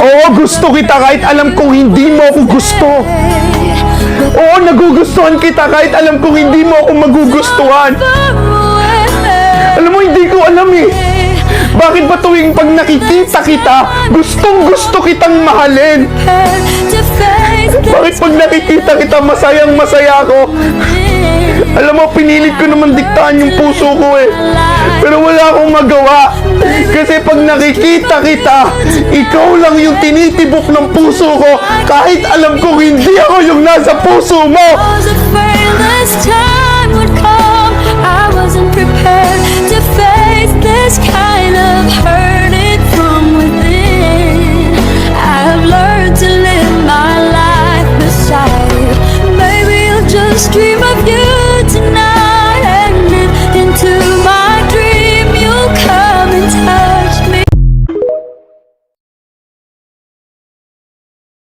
Oo, gusto kita kahit alam kong hindi mo ako gusto. Oo, nagugustuhan kita kahit alam kong hindi mo ako magugustuhan. Alam mo, hindi ko alam eh. Bakit ba tuwing pag nakikita kita, gustong gusto kitang mahalin? Bakit pag nakikita kita, masayang masaya ako? Alam mo, pinilit ko naman diktahan yung puso ko eh. Pero wala akong magawa. Kasi pag nakikita kita, ikaw lang yung tinitibok ng puso ko kahit alam kong hindi ako yung nasa puso mo. I wasn't prepared to face this kind of hurt.